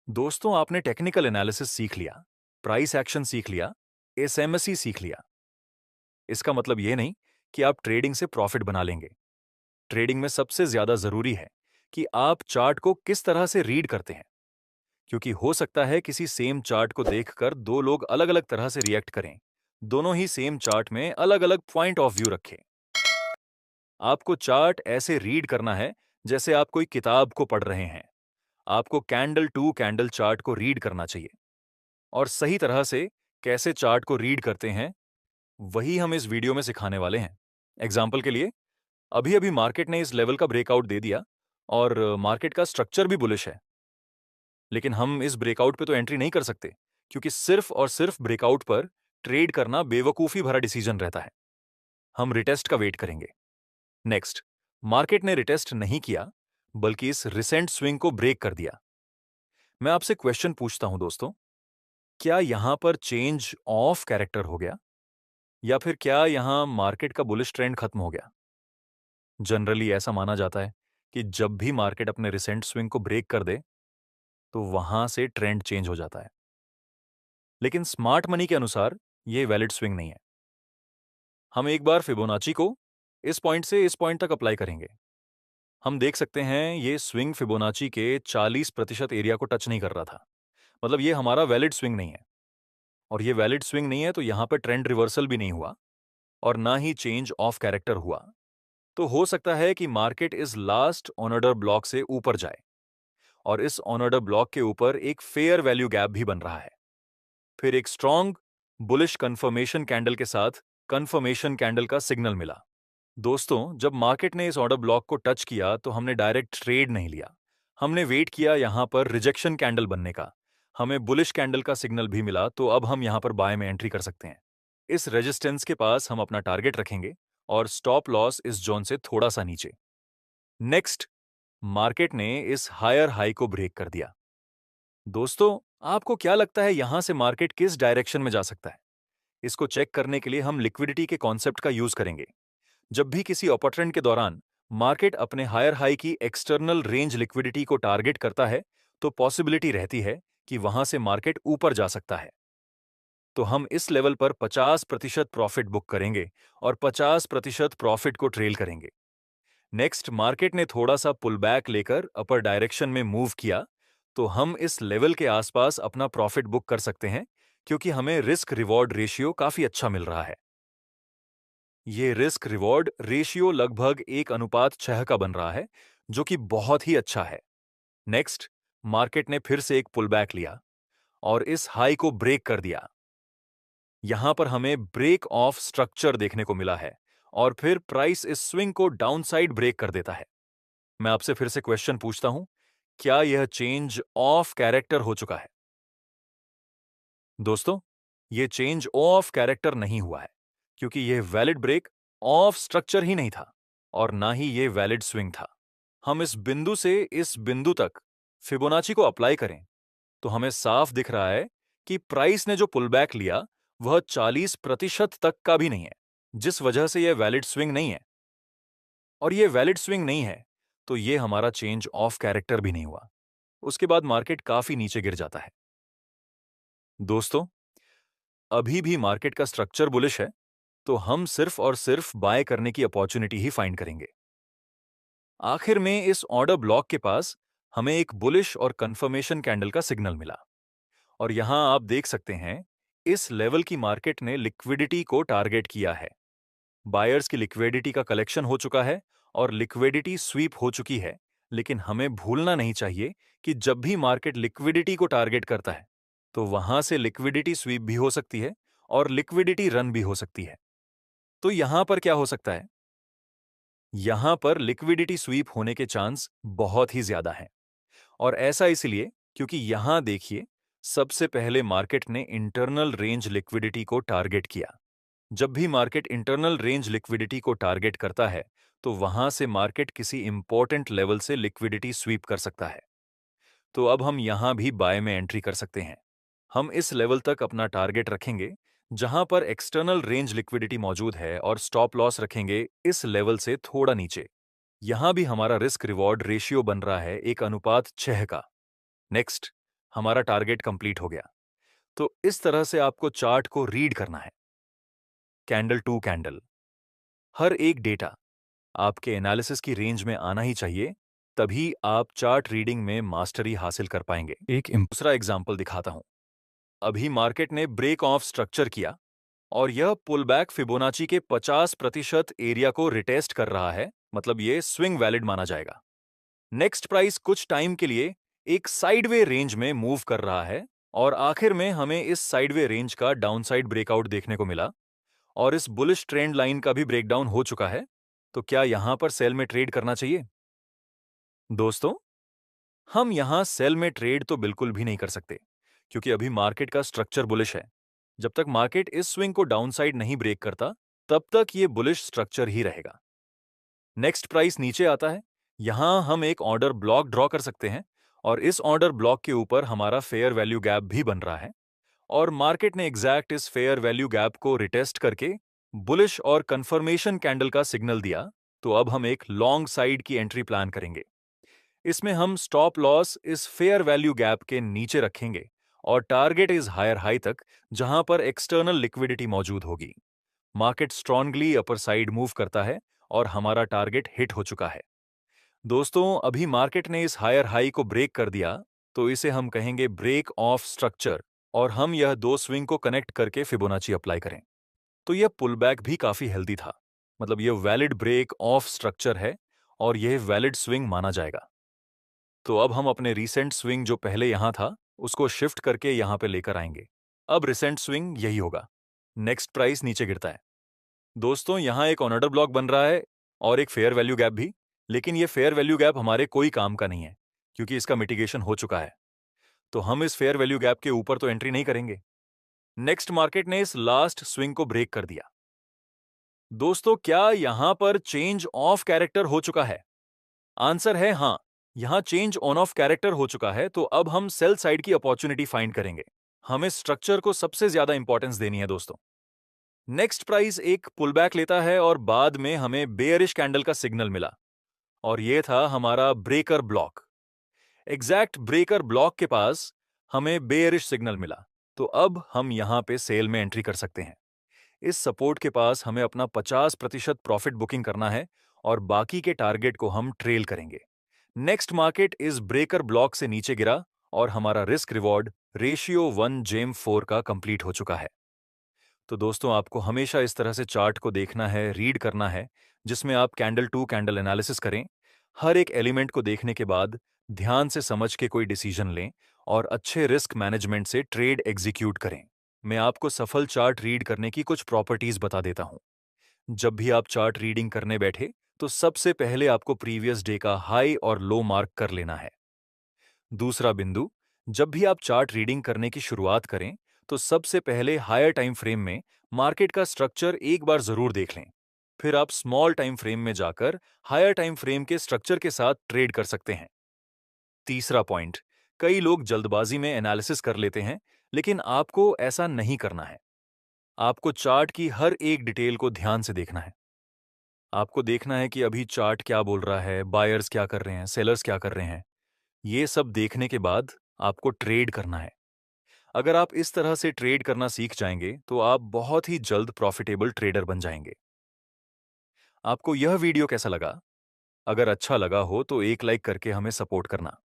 दोस्तों, आपने technical analysis सीख लिया, प्राइस एक्शन सीख लिया, एसएमएसई सीख लिया। इसका मतलब ये नहीं कि आप ट्रेडिंग से प्रॉफिट बना लेंगे। ट्रेडिंग में सबसे ज्यादा जरूरी है कि आप चार्ट को किस तरह से रीड करते हैं, क्योंकि हो सकता है किसी सेम चार्ट को देखकर दो लोग अलग अलग तरह से रिएक्ट करें। दोनों ही सेम चार्ट में अलग अलग पॉइंट ऑफ व्यू रखें। आपको चार्ट ऐसे रीड करना है जैसे आप कोई किताब को पढ़ रहे हैं। आपको कैंडल टू कैंडल चार्ट को रीड करना चाहिए। और सही तरह से कैसे चार्ट को रीड करते हैं, वही हम इस वीडियो में सिखाने वाले हैं। एग्जाम्पल के लिए, अभी अभी मार्केट ने इस लेवल का ब्रेकआउट दे दिया और मार्केट का स्ट्रक्चर भी बुलिश है, लेकिन हम इस ब्रेकआउट पे तो एंट्री नहीं कर सकते, क्योंकि सिर्फ और सिर्फ ब्रेकआउट पर ट्रेड करना बेवकूफी भरा डिसीजन रहता है। हम रिटेस्ट का वेट करेंगे। नेक्स्ट, मार्केट ने रिटेस्ट नहीं किया, बल्कि इस रिसेंट स्विंग को ब्रेक कर दिया। मैं आपसे क्वेश्चन पूछता हूं दोस्तों, क्या यहां पर चेंज ऑफ कैरेक्टर हो गया, या फिर क्या यहां मार्केट का बुलिश ट्रेंड खत्म हो गया? जनरली ऐसा माना जाता है कि जब भी मार्केट अपने रिसेंट स्विंग को ब्रेक कर दे, तो वहां से ट्रेंड चेंज हो जाता है। लेकिन स्मार्ट मनी के अनुसार यह वैलिड स्विंग नहीं है। हम एक बार फिबोनाची को इस पॉइंट से इस पॉइंट तक अप्लाई करेंगे। हम देख सकते हैं ये स्विंग फिबोनाची के 40% एरिया को टच नहीं कर रहा था। मतलब ये हमारा वैलिड स्विंग नहीं है। और ये वैलिड स्विंग नहीं है, तो यहां पर ट्रेंड रिवर्सल भी नहीं हुआ और ना ही चेंज ऑफ कैरेक्टर हुआ। तो हो सकता है कि मार्केट इस लास्ट ऑन ऑर्डर ब्लॉक से ऊपर जाए, और इस ऑन ऑर्डर ब्लॉक के ऊपर एक फेयर वैल्यू गैप भी बन रहा है। फिर एक स्ट्रॉन्ग बुलिश कंफर्मेशन कैंडल के साथ कंफर्मेशन कैंडल का सिग्नल मिला। दोस्तों, जब मार्केट ने इस ऑर्डर ब्लॉक को टच किया तो हमने डायरेक्ट ट्रेड नहीं लिया। हमने वेट किया यहां पर रिजेक्शन कैंडल बनने का। हमें बुलिश कैंडल का सिग्नल भी मिला, तो अब हम यहां पर बाय में एंट्री कर सकते हैं। इस रेजिस्टेंस के पास हम अपना टारगेट रखेंगे और स्टॉप लॉस इस जोन से थोड़ा सा नीचे। नेक्स्ट, मार्केट ने इस हायर हाई को ब्रेक कर दिया। दोस्तों, आपको क्या लगता है यहां से मार्केट किस डायरेक्शन में जा सकता है? इसको चेक करने के लिए हम लिक्विडिटी के कॉन्सेप्ट का यूज करेंगे। जब भी किसी अपर ट्रेंड के दौरान मार्केट अपने हायर हाई की एक्सटर्नल रेंज लिक्विडिटी को टारगेट करता है, तो पॉसिबिलिटी रहती है कि वहां से मार्केट ऊपर जा सकता है। तो हम इस लेवल पर 50% प्रॉफिट बुक करेंगे और 50% प्रॉफिट को ट्रेल करेंगे। नेक्स्ट, मार्केट ने थोड़ा सा पुल बैक लेकर अपर डायरेक्शन में मूव किया, तो हम इस लेवल के आसपास अपना प्रॉफिट बुक कर सकते हैं, क्योंकि हमें रिस्क रिवॉर्ड रेशियो काफी अच्छा मिल रहा है। ये रिस्क रिवॉर्ड रेशियो लगभग 1:6 का बन रहा है, जो कि बहुत ही अच्छा है। नेक्स्ट, मार्केट ने फिर से एक पुल बैक लिया और इस हाई को ब्रेक कर दिया। यहां पर हमें ब्रेक ऑफ स्ट्रक्चर देखने को मिला है, और फिर प्राइस इस स्विंग को डाउनसाइड ब्रेक कर देता है। मैं आपसे फिर से क्वेश्चन पूछता हूं, क्या यह चेंज ऑफ कैरेक्टर हो चुका है? दोस्तों, यह चेंज ऑफ कैरेक्टर नहीं हुआ है, क्योंकि यह वैलिड ब्रेक ऑफ स्ट्रक्चर ही नहीं था और ना ही यह वैलिड स्विंग था। हम इस बिंदु से इस बिंदु तक फिबोनाची को अप्लाई करें, तो हमें साफ दिख रहा है कि प्राइस ने जो पुलबैक लिया वह 40% तक का भी नहीं है, जिस वजह से यह वैलिड स्विंग नहीं है। और यह वैलिड स्विंग नहीं है, तो यह हमारा चेंज ऑफ कैरेक्टर भी नहीं हुआ। उसके बाद मार्केट काफी नीचे गिर जाता है। दोस्तों, अभी भी मार्केट का स्ट्रक्चर बुलिश है, तो हम सिर्फ और सिर्फ बाय करने की अपॉर्चुनिटी ही फाइंड करेंगे। आखिर में इस ऑर्डर ब्लॉक के पास हमें एक बुलिश और कंफर्मेशन कैंडल का सिग्नल मिला, और यहां आप देख सकते हैं इस लेवल की मार्केट ने लिक्विडिटी को टारगेट किया है। बायर्स की लिक्विडिटी का कलेक्शन हो चुका है और लिक्विडिटी स्वीप हो चुकी है। लेकिन हमें भूलना नहीं चाहिए कि जब भी मार्केट लिक्विडिटी को टारगेट करता है, तो वहां से लिक्विडिटी स्वीप भी हो सकती है और लिक्विडिटी रन भी हो सकती है। तो यहां पर क्या हो सकता है? यहां पर लिक्विडिटी स्वीप होने के चांस बहुत ही ज्यादा हैं। और ऐसा इसलिए क्योंकि यहां देखिए, सबसे पहले मार्केट ने इंटरनल रेंज लिक्विडिटी को टारगेट किया। जब भी मार्केट इंटरनल रेंज लिक्विडिटी को टारगेट करता है, तो वहां से मार्केट किसी इंपॉर्टेंट लेवल से लिक्विडिटी स्वीप कर सकता है। तो अब हम यहां भी बाय में एंट्री कर सकते हैं। हम इस लेवल तक अपना टारगेट रखेंगे जहां पर एक्सटर्नल रेंज लिक्विडिटी मौजूद है, और स्टॉप लॉस रखेंगे इस लेवल से थोड़ा नीचे। यहां भी हमारा रिस्क रिवॉर्ड रेशियो बन रहा है 1:6 का। नेक्स्ट, हमारा टारगेट कंप्लीट हो गया। तो इस तरह से आपको चार्ट को रीड करना है, कैंडल टू कैंडल। हर एक डेटा आपके एनालिसिस की रेंज में आना ही चाहिए, तभी आप चार्ट रीडिंग में मास्टरी हासिल कर पाएंगे। एक दूसरा एग्जाम्पल दिखाता हूं। अभी मार्केट ने ब्रेक ऑफ स्ट्रक्चर किया और यह पुल बैक फिबोनाची के 50% एरिया को रिटेस्ट कर रहा है, मतलब ये स्विंग वैलिड माना जाएगा। नेक्स्ट प्राइस कुछ टाइम के लिए एक साइडवे रेंज में मूव कर रहा है और आखिर में हमें इस साइडवे रेंज का डाउनसाइड ब्रेकआउट देखने को मिला और इस बुलिश ट्रेंड लाइन का भी ब्रेकडाउन हो चुका है। तो क्या यहां पर सेल में ट्रेड करना चाहिए? दोस्तों, हम यहां सेल में ट्रेड तो बिल्कुल भी नहीं कर सकते, क्योंकि अभी मार्केट का स्ट्रक्चर बुलिश है। जब तक मार्केट इस स्विंग को डाउनसाइड नहीं ब्रेक करता, तब तक ये बुलिश स्ट्रक्चर ही रहेगा। नेक्स्ट प्राइस नीचे आता है, यहां हम एक ऑर्डर ब्लॉक ड्रॉ कर सकते हैं और इस ऑर्डर ब्लॉक के ऊपर हमारा फेयर वैल्यू गैप भी बन रहा है और मार्केट ने एग्जैक्ट इस फेयर वैल्यू गैप को रिटेस्ट करके बुलिश और कंफर्मेशन कैंडल का सिग्नल दिया। तो अब हम एक लॉन्ग साइड की एंट्री प्लान करेंगे। इसमें हम स्टॉप लॉस इस फेयर वैल्यू गैप के नीचे रखेंगे और टारगेट इज हायर हाई तक, जहां पर एक्सटर्नल लिक्विडिटी मौजूद होगी। Market strongly upper side move करता है और हमारा टारगेट हिट हो चुका है। दोस्तों, अभी मार्केट ने इस हायर हाई को ब्रेक कर दिया, तो इसे हम कहेंगे ब्रेक ऑफ स्ट्रक्चर और हम यह दो स्विंग को कनेक्ट करके फिबोनाची अप्लाई करें। तो यह पुल बैक भी काफी हेल्दी था, मतलब यह वैलिड ब्रेक ऑफ स्ट्रक्चर है और यह वैलिड स्विंग माना जाएगा। तो अब हम अपने रीसेंट स्विंग जो पहले यहां था, उसको शिफ्ट करके यहां पे लेकर आएंगे। अब रिसेंट स्विंग यही होगा। नेक्स्ट प्राइस नीचे गिरता है। दोस्तों, यहां एक ऑर्डर ब्लॉक बन रहा है और एक फेयर वैल्यू गैप भी, लेकिन ये फेयर वैल्यू गैप हमारे कोई काम का नहीं है, क्योंकि इसका मिटिगेशन हो चुका है। तो हम इस फेयर वैल्यू गैप के ऊपर तो एंट्री नहीं करेंगे। नेक्स्ट मार्केट ने इस लास्ट स्विंग को ब्रेक कर दिया। दोस्तों, क्या यहां पर चेंज ऑफ कैरेक्टर हो चुका है? आंसर है हां। यहां चेंज ऑन ऑफ कैरेक्टर हो चुका है, तो अब हम सेल साइड की अपॉर्चुनिटी फाइंड करेंगे। हमें स्ट्रक्चर को सबसे ज्यादा इंपॉर्टेंस देनी है दोस्तों। नेक्स्ट प्राइस एक पुलबैक लेता है और बाद में हमें बेयरिश कैंडल का सिग्नल मिला और यह था हमारा breaker block. Exact breaker block के पास हमें बेयरिश सिग्नल मिला, तो अब हम यहां पे सेल में एंट्री कर सकते हैं। इस सपोर्ट के पास हमें अपना 50% प्रॉफिट बुकिंग करना है और बाकी के टारगेट को हम ट्रेल करेंगे। नेक्स्ट मार्केट इस ब्रेकर ब्लॉक से नीचे गिरा और हमारा रिस्क रिवॉर्ड रेशियो 1:4 का कंप्लीट हो चुका है। तो दोस्तों, आपको हमेशा इस तरह से चार्ट को देखना है, रीड करना है, जिसमें आप कैंडल टू कैंडल एनालिसिस करें। हर एक एलिमेंट को देखने के बाद ध्यान से समझ के कोई डिसीजन लें और अच्छे रिस्क मैनेजमेंट से ट्रेड एग्जीक्यूट करें। मैं आपको सफल चार्ट रीड करने की कुछ प्रॉपर्टीज बता देता हूं। जब भी आप चार्ट रीडिंग करने बैठे, तो सबसे पहले आपको प्रीवियस डे का हाई और लो मार्क कर लेना है। दूसरा बिंदु, जब भी आप चार्ट रीडिंग करने की शुरुआत करें, तो सबसे पहले हायर टाइम फ्रेम में मार्केट का स्ट्रक्चर एक बार जरूर देख लें। फिर आप स्मॉल टाइम फ्रेम में जाकर हायर टाइम फ्रेम के स्ट्रक्चर के साथ ट्रेड कर सकते हैं। तीसरा पॉइंट, कई लोग जल्दबाजी में एनालिसिस कर लेते हैं, लेकिन आपको ऐसा नहीं करना है। आपको चार्ट की हर एक डिटेल को ध्यान से देखना है। आपको देखना है कि अभी चार्ट क्या बोल रहा है, बायर्स क्या कर रहे हैं, सेलर्स क्या कर रहे हैं। ये सब देखने के बाद आपको ट्रेड करना है। अगर आप इस तरह से ट्रेड करना सीख जाएंगे, तो आप बहुत ही जल्द प्रॉफिटेबल ट्रेडर बन जाएंगे। आपको यह वीडियो कैसा लगा? अगर अच्छा लगा हो तो एक लाइक करके हमें सपोर्ट करना।